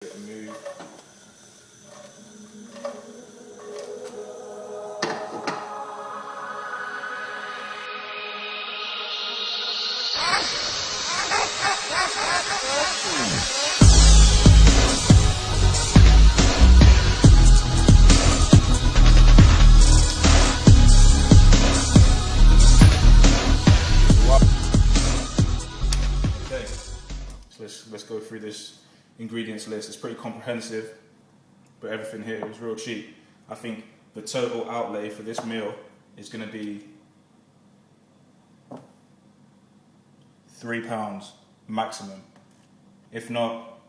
Move. Okay, so let's go through this ingredients list. It's pretty comprehensive, but everything here is real cheap. I think the total outlay for this meal is going to be £3 maximum, if not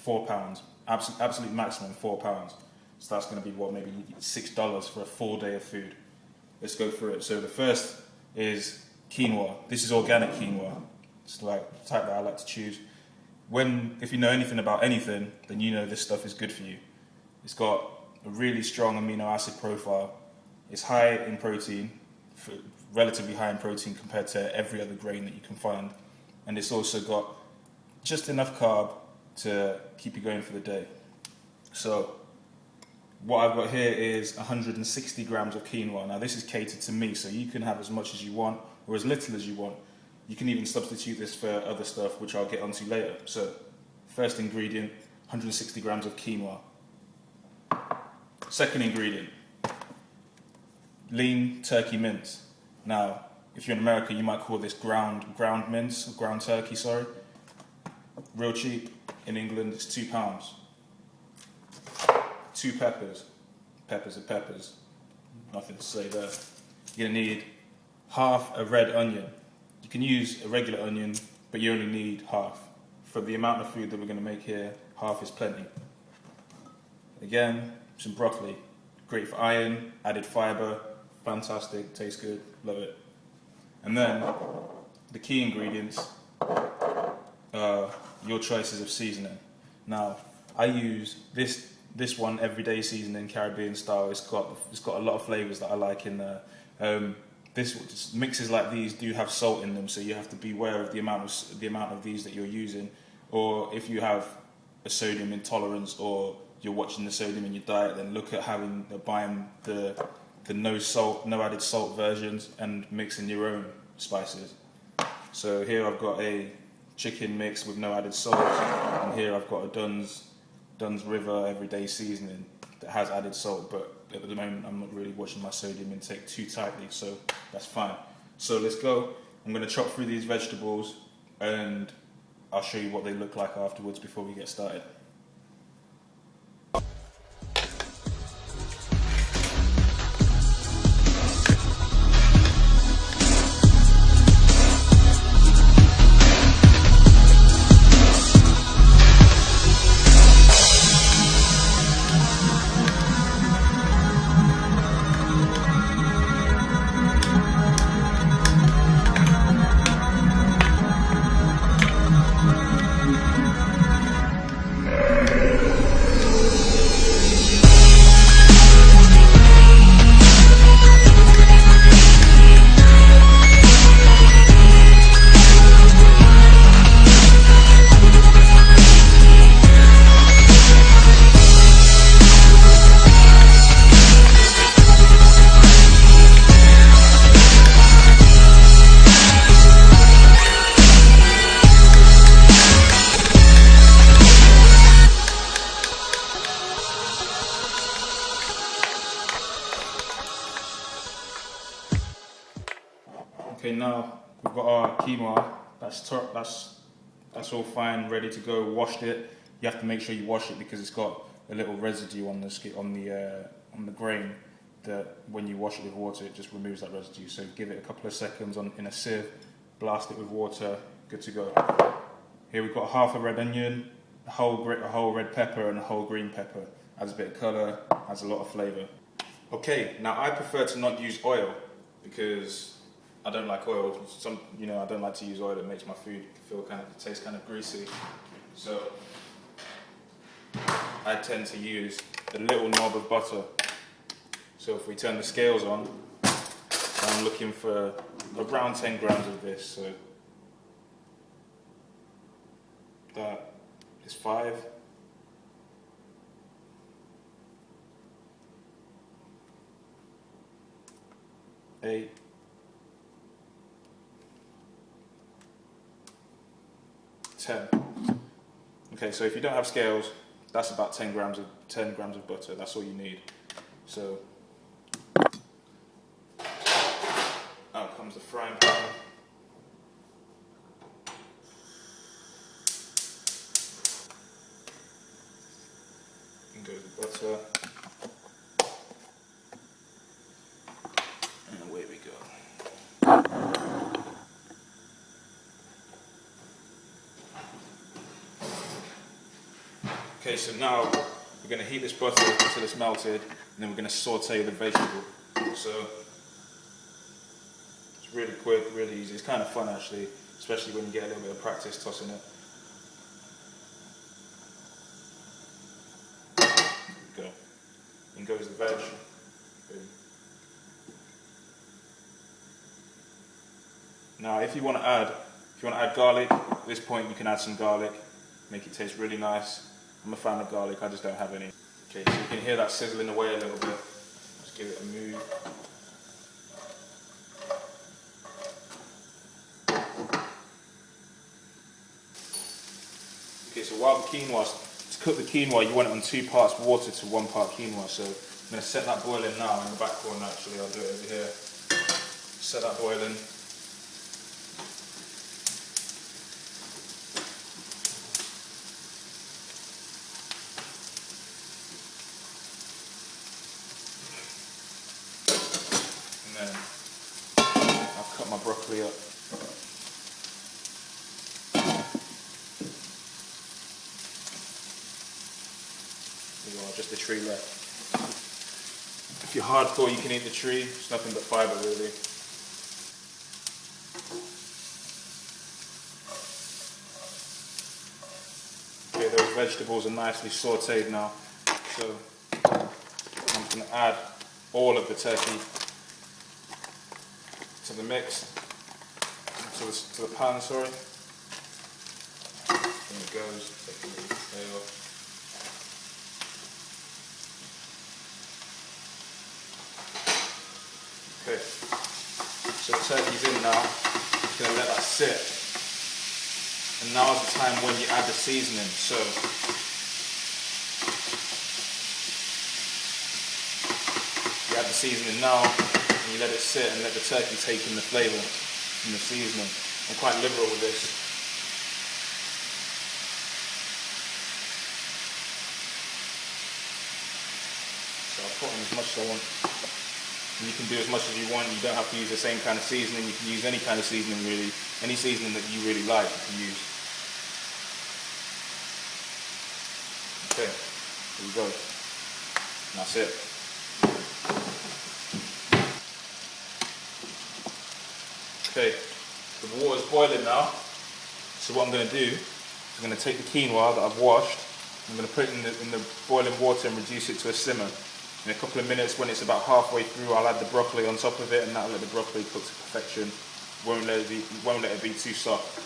£4. Absolute maximum £4. So that's going to be what, maybe $6 for a full day of food. Let's go through it. So the first is quinoa. This is organic quinoa. It's like the type that I like to choose. If you know anything about anything, then you know this stuff is good for you. It's got a really strong amino acid profile. It's high in protein, relatively high in protein compared to every other grain that you can find. And it's also got just enough carb to keep you going for the day. So what I've got here is 160 grams of quinoa. Now this is catered to me, so you can have as much as you want or as little as you want. You can even substitute this for other stuff, which I'll get onto later. So, first ingredient, 160 grams of quinoa. Second ingredient, lean turkey mince. Now, if you're in America, you might call this ground mince, or ground turkey, sorry. Real cheap. In England, it's £2. 2 peppers. Peppers are peppers. Nothing to say there. You're gonna need half a red onion. You can use a regular onion, but you only need half. For the amount of food that we're going to make here, half is plenty. Again, some broccoli. Great for iron, added fibre, fantastic, tastes good, love it. And then, the key ingredients are your choices of seasoning. Now, I use this one, everyday seasoning, Caribbean style. It's got a lot of flavours that I like in there. Mixes like these do have salt in them, so you have to be aware of the amount of these that you're using. Or if you have a sodium intolerance, or you're watching the sodium in your diet, then look at buying the no salt, no added salt versions and mixing your own spices. So here I've got a chicken mix with no added salt, and here I've got a Dunn's River everyday seasoning that has added salt, but at the moment I'm not really watching my sodium intake too tightly, so that's fine. So let's go. I'm going to chop through these vegetables and I'll show you what they look like afterwards before we get started. Okay, now we've got our quinoa. That's all fine, ready to go. Washed it. You have to make sure you wash it because it's got a little residue on the grain that when you wash it with water, it just removes that residue. So give it a couple of seconds in a sieve, blast it with water, good to go. Here we've got half a red onion, a whole red pepper, and a whole green pepper. Adds a bit of colour, adds a lot of flavour. Okay, now I prefer to not use oil because I don't like oil. I don't like to use oil. It makes my food taste kind of greasy. So I tend to use the little knob of butter. So if we turn the scales on, I'm looking for around 10 grams of this. So that is 5. 8. Okay, so if you don't have scales, that's about 10 grams of butter. That's all you need. So out comes the frying pan. In goes the butter. And away we go. Okay, so now we're going to heat this butter until it's melted, and then we're going to saute the vegetable. So it's really quick, really easy. It's kind of fun actually, especially when you get a little bit of practice tossing it. There we go. In goes the veg. Boom. Now, if you want to add garlic, at this point you can add some garlic, make it taste really nice. I'm a fan of garlic, I just don't have any. Okay, so you can hear that sizzling away a little bit. Just give it a move. Okay, so while the quinoa, to cook the quinoa, you want it on 2 parts water to 1 part quinoa. So I'm going to set that boiling now in the back corner actually, I'll do it over here. Set that boiling. And then I'll cut my broccoli up. There you are, just the tree left. If you're hardcore, you can eat the tree. It's nothing but fibre, really. Okay, those vegetables are nicely sautéed now. So I'm just going to add all of the turkey to the mix, to the pan, sorry. There it goes, taking the tail off. Okay, so the turkey's in now, just going to let that sit. And now is the time when you add the seasoning. So you add the seasoning now, and you let it sit and let the turkey take in the flavour from the seasoning. I'm quite liberal with this. So I'll put in as much as I want. And you can do as much as you want. You don't have to use the same kind of seasoning. You can use any kind of seasoning really. Any seasoning that you really like, you can use. Okay, there you go. And that's it. Okay, the water's boiling now. So what I'm going to do is I'm going to take the quinoa that I've washed. I'm going to put it in the boiling water and reduce it to a simmer. In a couple of minutes, when it's about halfway through, I'll add the broccoli on top of it, and that'll let the broccoli cook to perfection. Won't let it be too soft.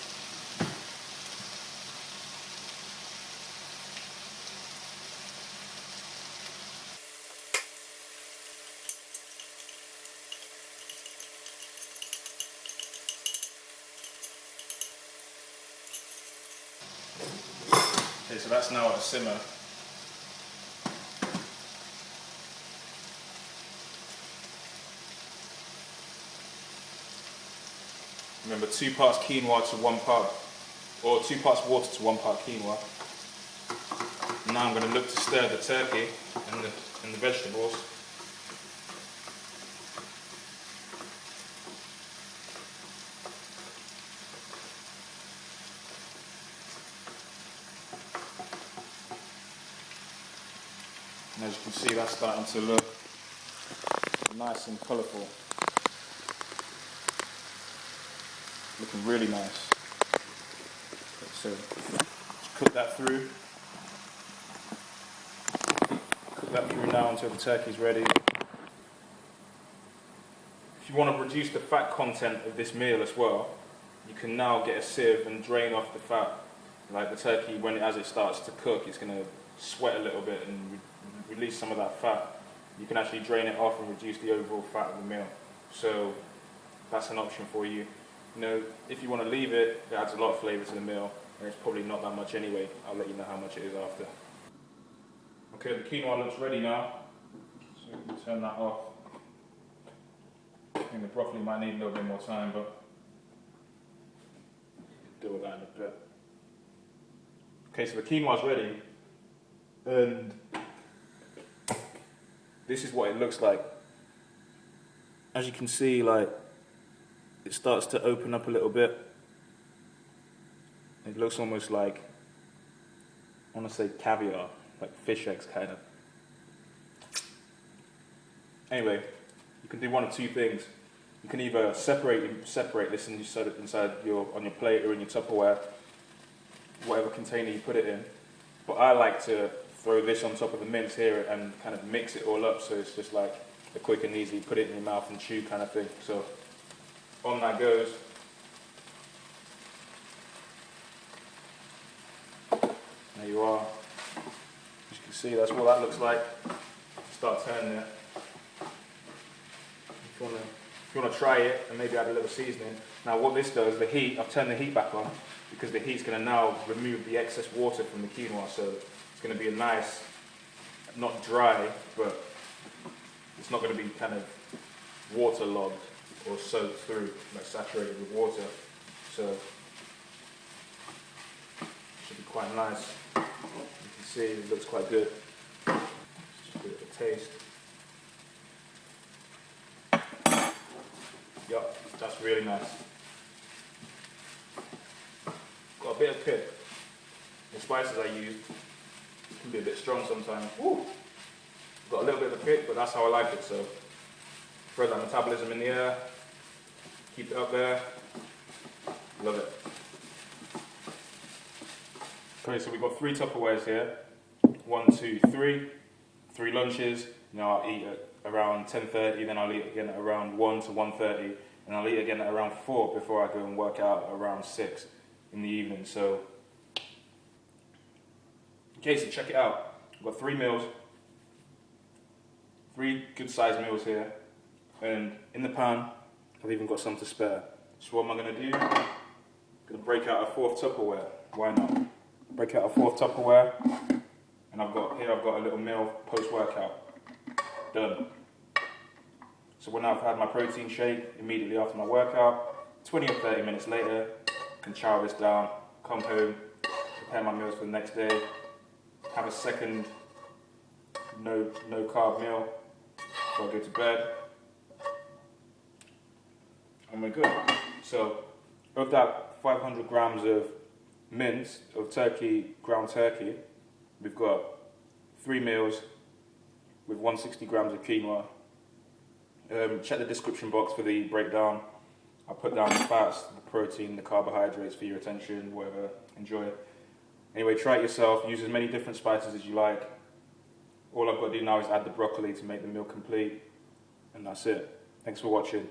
Okay, so that's now at a simmer. Remember, 2 parts quinoa to 1 part, or 2 parts water to 1 part quinoa. Now I'm going to look to stir the turkey and the vegetables. And as you can see, that's starting to look nice and colourful. Looking really nice. So just cook that through. Cook that through now until the turkey's ready. If you want to reduce the fat content of this meal as well, you can now get a sieve and drain off the fat. Like the turkey, as it starts to cook, it's going to sweat a little bit and release some of that fat. You can actually drain it off and reduce the overall fat of the meal. So that's an option for you. You know, if you want to leave it, it adds a lot of flavour to the meal, and it's probably not that much anyway. I'll let you know how much it is after. Okay, the quinoa looks ready now, so we can turn that off. I think the broccoli might need a little bit more time, but deal with that in a bit. Okay, so the quinoa's ready, and this is what it looks like. As you can see, like, it starts to open up a little bit. It looks almost like, I want to say caviar, like fish eggs kind of. Anyway, you can do one of two things. You can either separate this and you set it inside on your plate or in your Tupperware, whatever container you put it in. But I like to throw this on top of the mince here and kind of mix it all up, so it's just like a quick and easy, put it in your mouth and chew kind of thing. So on that goes. There you are. As you can see, that's what that looks like. Start turning it. If you want to try it and maybe add a little seasoning. Now what this does, the heat, I've turned the heat back on because the heat's going to now remove the excess water from the quinoa, so it's going to be a nice, not dry, but it's not going to be kind of waterlogged or soaked through, like saturated with water. So it should be quite nice. You can see it looks quite good. Let's just give it a taste. Yup, that's really nice. Got a bit of kick. The spices I used can be a bit strong sometimes. Woo. Got a little bit of a kick, but that's how I like it. So throw that metabolism in the air, keep it up there. Love it. Okay, so we've got 3 Tupperwares here. 1, 2, 3. 3 lunches. Now I'll eat at around 10:30, then I'll eat again at around 1 to 1:30, and I'll eat again at around 4 before I go and work out at around 6 in the evening. So, okay, so check it out. I've got 3 meals, 3 good sized meals here, and in the pan, I've even got some to spare. So what am I going to do? I'm going to break out a 4th Tupperware. Why not? Break out a 4th Tupperware, and I've got a little meal post-workout. Done. So when I've had my protein shake immediately after my workout, 20 or 30 minutes later, I can chow this down, come home, prepare my meals for the next day, have a second no carb meal before I go to bed, and we're good. So of that 500 grams of mince, of turkey, ground turkey, we've got 3 meals with 160 grams of quinoa. Check the description box for the breakdown. I'll put down the fats, the protein, the carbohydrates for your attention, whatever, enjoy it. Anyway, try it yourself, use as many different spices as you like. All I've got to do now is add the broccoli to make the meal complete, and that's it. Thanks for watching.